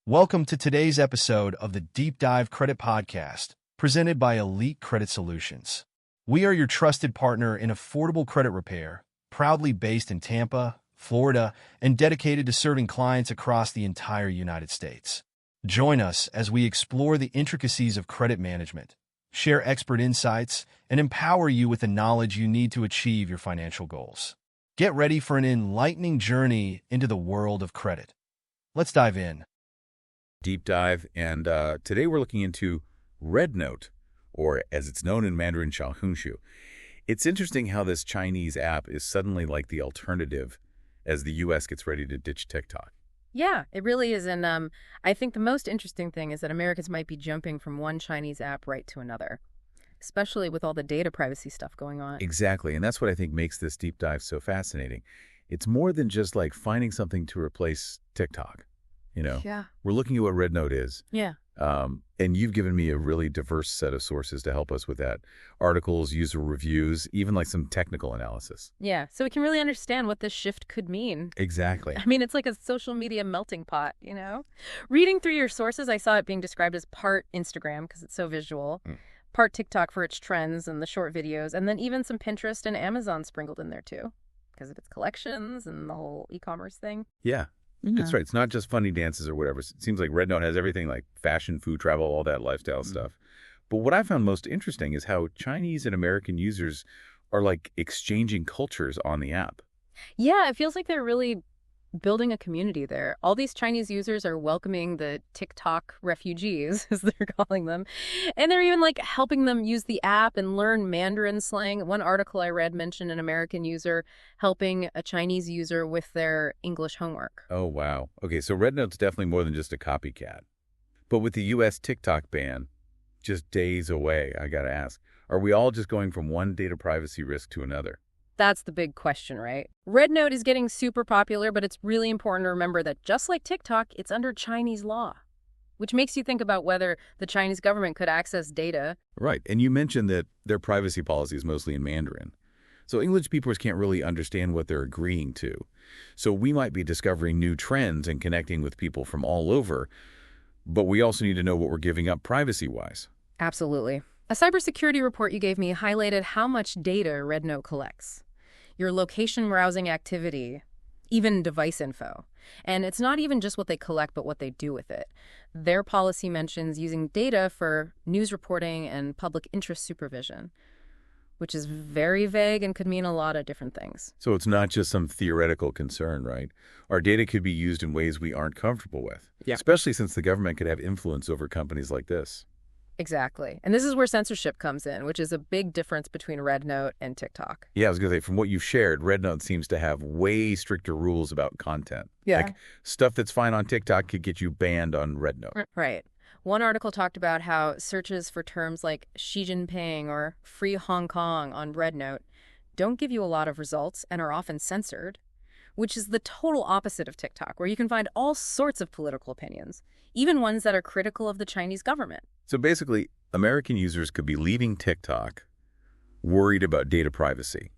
Welcome to today's episode of the Deep Dive Credit Podcast, presented by Elite Credit Solutions. We are your trusted partner in affordable credit repair, proudly based in Tampa, Florida, and dedicated to serving clients across the entire United States. Join us as we explore the intricacies of credit management, share expert insights, and empower you with the knowledge you need to achieve your financial goals. Get ready for an enlightening journey into the world of credit. Let's dive in. Deep dive, and today we're looking into RedNote, or as it's known in Mandarin, Xiaohongshu. It's interesting how this Chinese app is suddenly like the alternative as the U.S. gets ready to ditch TikTok. Yeah, it really is. And I think the most interesting thing is that Americans might be jumping from one Chinese app right to another, especially with all the data privacy stuff going on. Exactly, and that's what I think makes this deep dive so fascinating. It's more than just like finding something to replace TikTok. Yeah. We're looking at what RedNote is. Yeah. And you've given me a really diverse set of sources to help us with that. Articles, user reviews, even like some technical analysis. Yeah, so we can really understand what this shift could mean. Exactly. I mean, it's like a social media melting pot, Reading through your sources, I saw it being described as part Instagram because it's so visual, part TikTok for its trends and the short videos, and then even some Pinterest and Amazon sprinkled in there too because of its collections and the whole e-commerce thing. Yeah. That's right. It's not just funny dances or whatever. It seems like RedNote has everything like fashion, food, travel, all that lifestyle stuff. But what I found most interesting is how Chinese and American users are like exchanging cultures on the app. Yeah, it feels like they're really building a community there. All these Chinese users are welcoming the TikTok refugees, as they're calling them. And they're even like helping them use the app and learn Mandarin slang. One article I read mentioned an American user helping a Chinese user with their English homework. Oh, wow. Okay, so RedNote's definitely more than just a copycat. But with the U.S. TikTok ban just days away, I got to ask, are we all just going from one data privacy risk to another? That's the big question, right? RedNote is getting super popular, but it's really important to remember that just like TikTok, it's under Chinese law, which makes you think about whether the Chinese government could access data. Right. And you mentioned that their privacy policy is mostly in Mandarin. So English speakers can't really understand what they're agreeing to. So we might be discovering new trends and connecting with people from all over, but we also need to know what we're giving up privacy-wise. Absolutely. A cybersecurity report you gave me highlighted how much data RedNote collects. Your location browsing activity, even device info. And it's not even just what they collect, but what they do with it. Their policy mentions using data for news reporting and public interest supervision, which is very vague and could mean a lot of different things. So it's not just some theoretical concern, right? Our data could be used in ways we aren't comfortable with, especially since the government could have influence over companies like this. Exactly. And this is where censorship comes in, which is a big difference between RedNote and TikTok. Yeah, I was going to say, from what you've shared, RedNote seems to have way stricter rules about content. Yeah. Like, stuff that's fine on TikTok could get you banned on RedNote. Right. One article talked about how searches for terms like Xi Jinping or Free Hong Kong on RedNote don't give you a lot of results and are often censored, which is the total opposite of TikTok, where you can find all sorts of political opinions, even ones that are critical of the Chinese government. So basically, American users could be leaving TikTok worried about data privacy,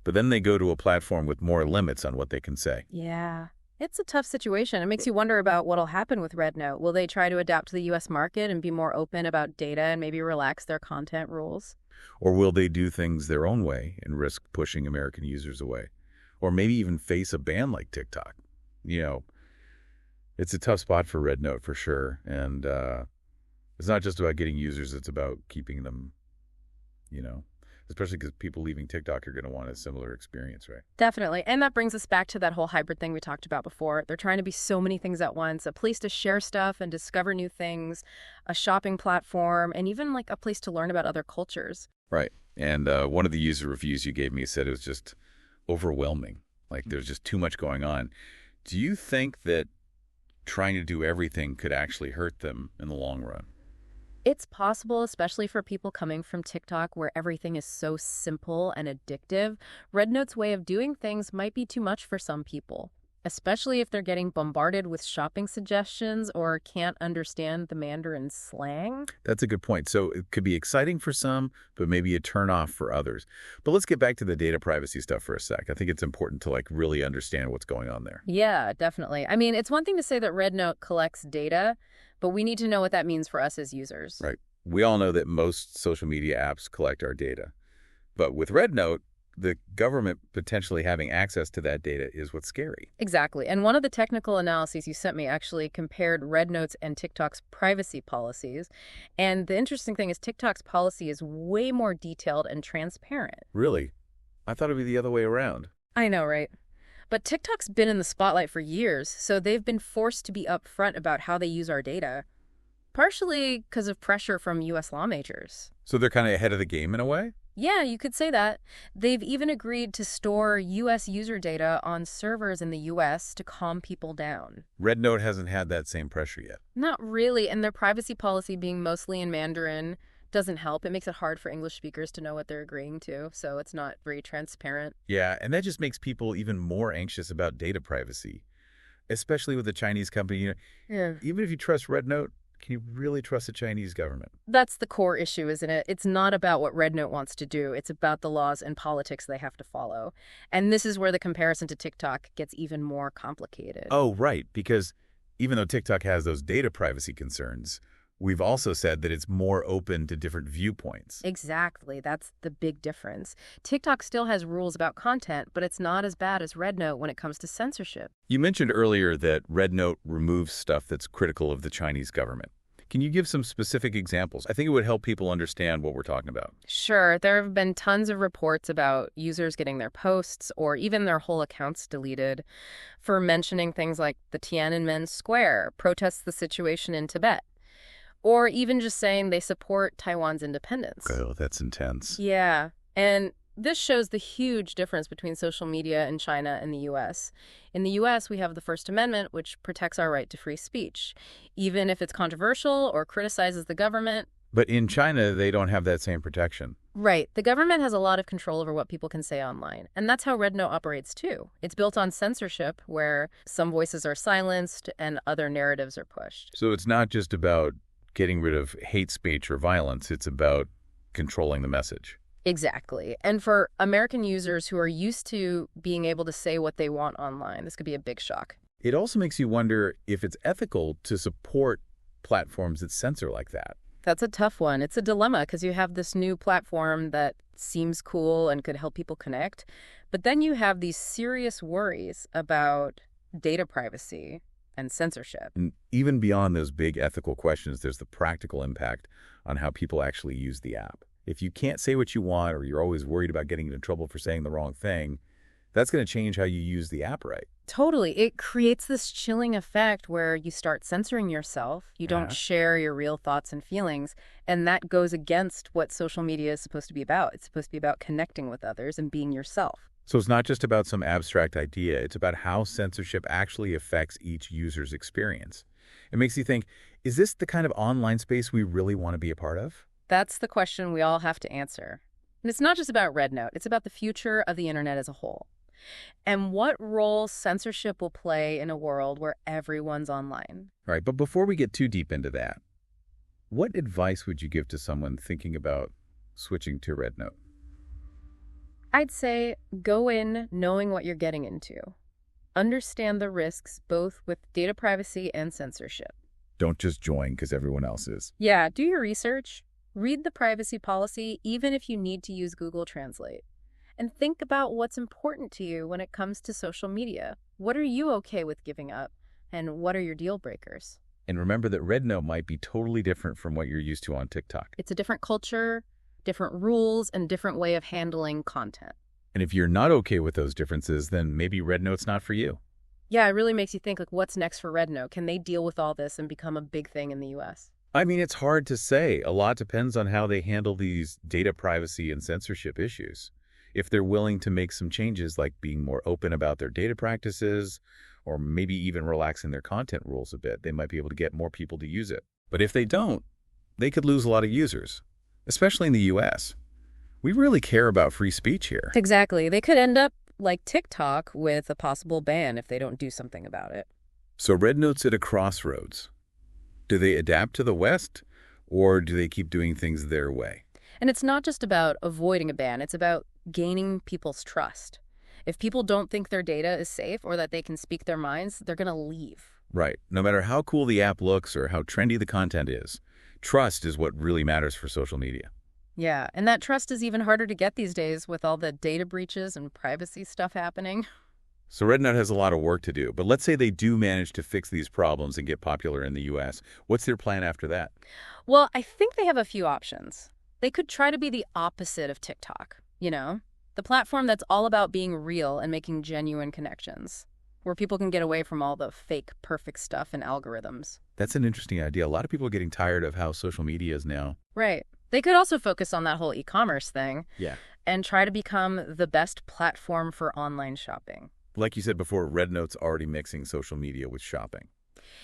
but then they go to a platform with more limits on what they can say. Yeah, it's a tough situation. It makes you wonder about what'll happen with RedNote. Will they try to adapt to the U.S. market and be more open about data and maybe relax their content rules? Or will they do things their own way and risk pushing American users away? Or maybe even face a ban like TikTok? It's a tough spot for RedNote for sure. And it's not just about getting users, it's about keeping them, especially because people leaving TikTok are going to want a similar experience, right? Definitely. And that brings us back to that whole hybrid thing we talked about before. They're trying to be so many things at once, a place to share stuff and discover new things, a shopping platform, and even like a place to learn about other cultures. Right. And one of the user reviews you gave me said it was just overwhelming. Like there's just too much going on. Do you think that trying to do everything could actually hurt them in the long run? It's possible, especially for people coming from TikTok where everything is so simple and addictive. RedNote's way of doing things might be too much for some people. especially if they're getting bombarded with shopping suggestions or can't understand the Mandarin slang. That's a good point. So it could be exciting for some, but maybe a turnoff for others. But let's get back to the data privacy stuff for a sec. I think it's important to really understand what's going on there. Yeah, definitely. I mean, it's one thing to say that RedNote collects data, but we need to know what that means for us as users. Right. We all know that most social media apps collect our data. But with RedNote, the government potentially having access to that data is what's scary. Exactly. And one of the technical analyses you sent me actually compared RedNote's and TikTok's privacy policies. And the interesting thing is TikTok's policy is way more detailed and transparent. Really? I thought it would be the other way around. I know, right? But TikTok's been in the spotlight for years, so they've been forced to be upfront about how they use our data, partially because of pressure from U.S. lawmakers. So they're kind of ahead of the game in a way? Yeah, you could say that. They've even agreed to store U.S. user data on servers in the U.S. to calm people down. RedNote hasn't had that same pressure yet. Not really, and their privacy policy being mostly in Mandarin doesn't help. It makes it hard for English speakers to know what they're agreeing to, so it's not very transparent. Yeah, and that just makes people even more anxious about data privacy, especially with the Chinese company. Yeah. Even if you trust RedNote, can you really trust the Chinese government? That's the core issue, isn't it? It's not about what RedNote wants to do. It's about the laws and politics they have to follow. And this is where the comparison to TikTok gets even more complicated. Oh, right, because even though TikTok has those data privacy concerns, we've also said that it's more open to different viewpoints. Exactly. That's the big difference. TikTok still has rules about content, but it's not as bad as RedNote when it comes to censorship. You mentioned earlier that RedNote removes stuff that's critical of the Chinese government. Can you give some specific examples? I think it would help people understand what we're talking about. Sure. There have been tons of reports about users getting their posts or even their whole accounts deleted for mentioning things like the Tiananmen Square protests the situation in Tibet, or even just saying they support Taiwan's independence. Oh, that's intense. Yeah. And this shows the huge difference between social media in China and the U.S. In the U.S., we have the First Amendment, which protects our right to free speech, even if it's controversial or criticizes the government. But in China, they don't have that same protection. Right. The government has a lot of control over what people can say online. And that's how RedNote operates, too. It's built on censorship, where some voices are silenced and other narratives are pushed. So it's not just about getting rid of hate speech or violence. It's about controlling the message. Exactly. And for American users who are used to being able to say what they want online, this could be a big shock. It also makes you wonder if it's ethical to support platforms that censor like that. That's a tough one. It's a dilemma because you have this new platform that seems cool and could help people connect. But then you have these serious worries about data privacy and censorship. And even beyond those big ethical questions, there's the practical impact on how people actually use the app. If you can't say what you want or you're always worried about getting into trouble for saying the wrong thing, that's going to change how you use the app, right? Totally. It creates this chilling effect where you start censoring yourself. You don't share your real thoughts and feelings. And that goes against what social media is supposed to be about. It's supposed to be about connecting with others and being yourself. So it's not just about some abstract idea. It's about how censorship actually affects each user's experience. It makes you think, is this the kind of online space we really want to be a part of? That's the question we all have to answer. And it's not just about RedNote. It's about the future of the internet as a whole. And what role censorship will play in a world where everyone's online. All right, but before we get too deep into that, what advice would you give to someone thinking about switching to RedNote? I'd say go in knowing what you're getting into. Understand the risks both with data privacy and censorship. Don't just join because everyone else is. Yeah, do your research. Read the privacy policy even if you need to use Google Translate. And think about what's important to you when it comes to social media. What are you okay with giving up? And what are your deal breakers? And remember that RedNote might be totally different from what you're used to on TikTok. It's a different culture, different rules, and different way of handling content. And if you're not okay with those differences, then maybe RedNote's not for you. Yeah, it really makes you think, like, what's next for RedNote? Can they deal with all this and become a big thing in the U.S.? I mean, it's hard to say. A lot depends on how they handle these data privacy and censorship issues. If they're willing to make some changes, like being more open about their data practices, or maybe even relaxing their content rules a bit, they might be able to get more people to use it. But if they don't, they could lose a lot of users, especially in the U.S. We really care about free speech here. Exactly. They could end up like TikTok with a possible ban if they don't do something about it. So RedNote's at a crossroads. Do they adapt to the West, or do they keep doing things their way? And it's not just about avoiding a ban, it's about gaining people's trust. If people don't think their data is safe or that they can speak their minds, they're going to leave. Right. No matter how cool the app looks or how trendy the content is, trust is what really matters for social media. Yeah, and that trust is even harder to get these days with all the data breaches and privacy stuff happening. So RedNote has a lot of work to do, but let's say they do manage to fix these problems and get popular in the U.S. What's their plan after that? Well, I think they have a few options. They could try to be the opposite of TikTok, the platform that's all about being real and making genuine connections, where people can get away from all the fake perfect stuff and algorithms. That's an interesting idea. A lot of people are getting tired of how social media is now. Right. They could also focus on that whole e-commerce thing. Yeah. And try to become the best platform for online shopping. Like you said before, RedNote's already mixing social media with shopping.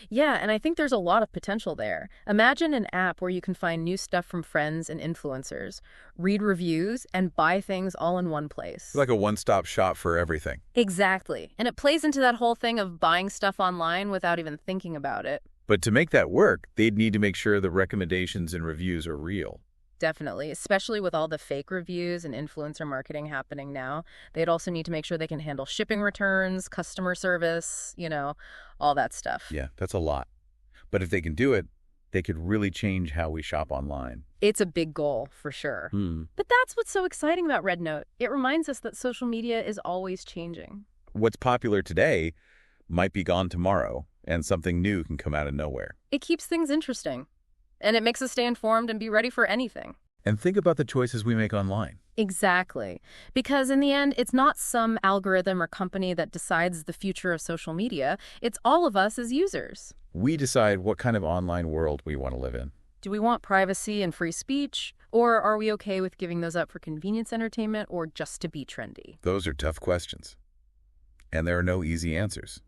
Yeah, and I think there's a lot of potential there. Imagine an app where you can find new stuff from friends and influencers, read reviews, and buy things all in one place. Like a one-stop shop for everything. Exactly. And it plays into that whole thing of buying stuff online without even thinking about it. But to make that work, they'd need to make sure the recommendations and reviews are real. Definitely, especially with all the fake reviews and influencer marketing happening now. They'd also need to make sure they can handle shipping returns, customer service, all that stuff. Yeah, that's a lot. But if they can do it, they could really change how we shop online. It's a big goal, for sure. But that's what's so exciting about RedNote. It reminds us that social media is always changing. What's popular today might be gone tomorrow, and something new can come out of nowhere. It keeps things interesting. And it makes us stay informed and be ready for anything. And think about the choices we make online. Exactly. Because in the end, it's not some algorithm or company that decides the future of social media. It's all of us as users. We decide what kind of online world we want to live in. Do we want privacy and free speech? Or are we okay with giving those up for convenience entertainment or just to be trendy? Those are tough questions. And there are no easy answers.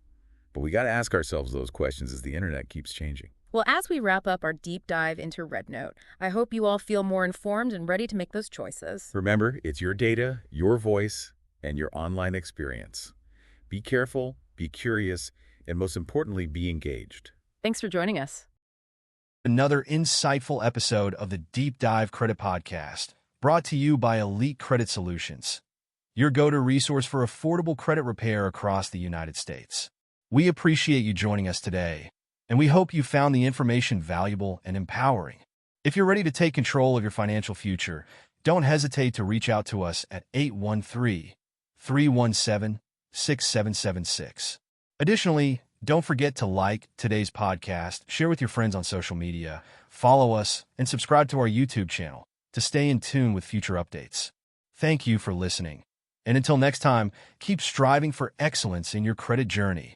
But we got to ask ourselves those questions as the internet keeps changing. Well, as we wrap up our deep dive into RedNote, I hope you all feel more informed and ready to make those choices. Remember, it's your data, your voice, and your online experience. Be careful, be curious, and most importantly, be engaged. Thanks for joining us. Another insightful episode of the Deep Dive Credit Podcast, brought to you by Elite Credit Solutions, your go-to resource for affordable credit repair across the United States. We appreciate you joining us today, and we hope you found the information valuable and empowering. If you're ready to take control of your financial future, don't hesitate to reach out to us at 813-317-6776. Additionally, don't forget to like today's podcast, share with your friends on social media, follow us, and subscribe to our YouTube channel to stay in tune with future updates. Thank you for listening. And until next time, keep striving for excellence in your credit journey.